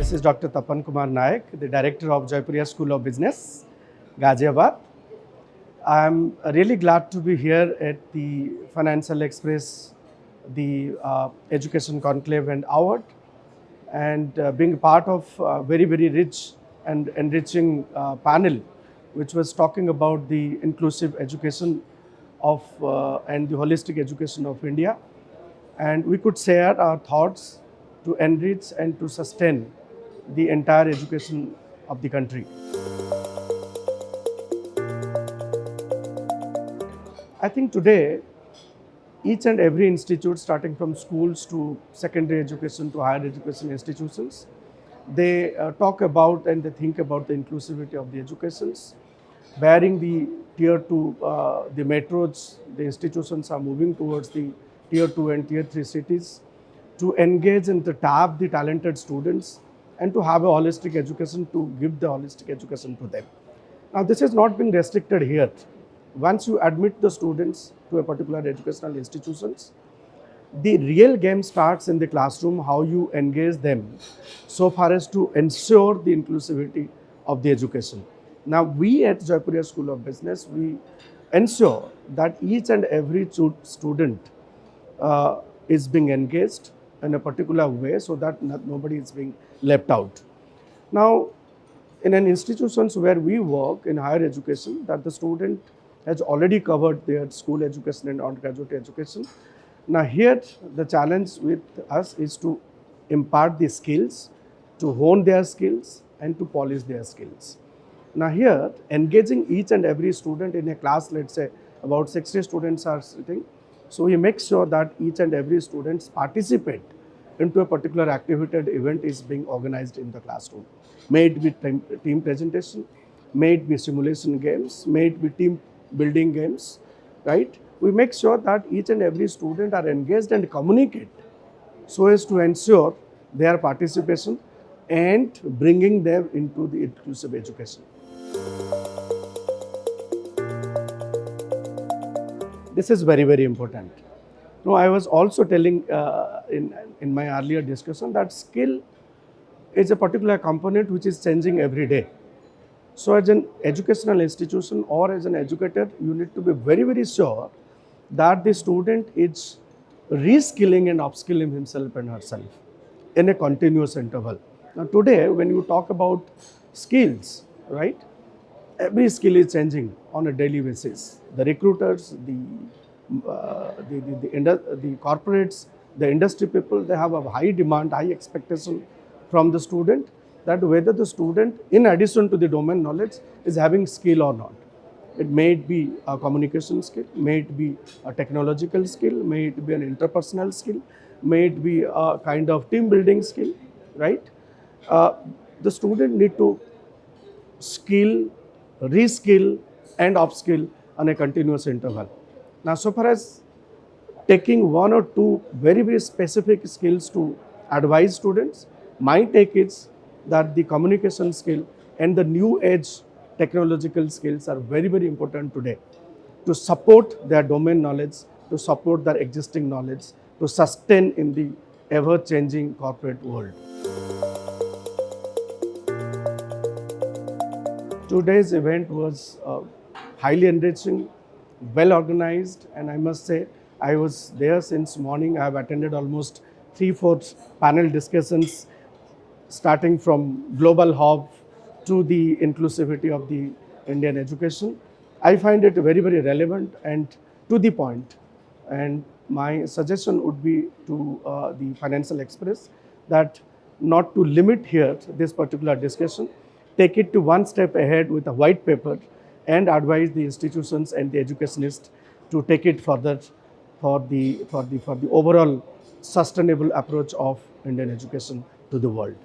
This is Dr. Tapan Kumar Nayak, the Director of Jaipuria School of Business, Ghaziabad. I am really glad to be here at the Financial Express, the Education Conclave and Award, and being part of a very, very rich and enriching panel, which was talking about the inclusive education of and the holistic education of India. And we could share our thoughts to enrich and to sustain the entire education of the country. I think today, each and every institute, starting from schools to secondary education to higher education institutions, they talk about and they think about the inclusivity of the educations. Bearing the tier 2, the metros, the institutions are moving towards the tier 2 and tier 3 cities to engage and to tap the talented students and to have a holistic education, to give the holistic education to them. Now, this is not being restricted here. Once you admit the students to a particular educational institutions, the real game starts in the classroom, how you engage them so far as to ensure the inclusivity of the education. Now, we at Jaipuria School of Business, we ensure that each and every student is being engaged in a particular way so that nobody is being left out. Now, in an institutions where we work in higher education, that the student has already covered their school education and undergraduate education. Now here, the challenge with us is to impart the skills, to hone their skills and to polish their skills. Now here, engaging each and every student in a class, let's say about 60 students are sitting. So we make sure that each and every student participate into a particular activity and event is being organized in the classroom. May it be team presentation, may it be simulation games, may it be team building games, right? We make sure that each and every student are engaged and communicate so as to ensure their participation and bringing them into the inclusive education. This is very, very important. No, I was also telling in my earlier discussion that skill is a particular component which is changing every day. So as an educational institution or as an educator, you need to be very, very sure that the student is reskilling and upskilling himself and herself in a continuous interval. Now today, when you talk about skills, right, every skill is changing on a daily basis. The recruiters, the corporates, the industry people, they have a high demand, high expectation from the student, that whether the student, in addition to the domain knowledge, is having skill or not. It may be a communication skill, may it be a technological skill, may it be an interpersonal skill, may it be a kind of team building skill, right? The student need to skill, reskill and upskill on a continuous interval. Now, so far as taking one or two very, very specific skills to advise students, my take is that the communication skill and the new age technological skills are very, very important today to support their domain knowledge, to support their existing knowledge, to sustain in the ever-changing corporate world. Today's event was highly enriching, well organized, and I must say I was there since morning. I have attended almost 3/4 panel discussions, starting from global hub to the inclusivity of the Indian education. I find it very, very relevant and to the point. And my suggestion would be to the Financial Express that not to limit here this particular discussion, take it to one step ahead with a white paper and advise the institutions and the educationists to take it further for the overall sustainable approach of Indian education to the world.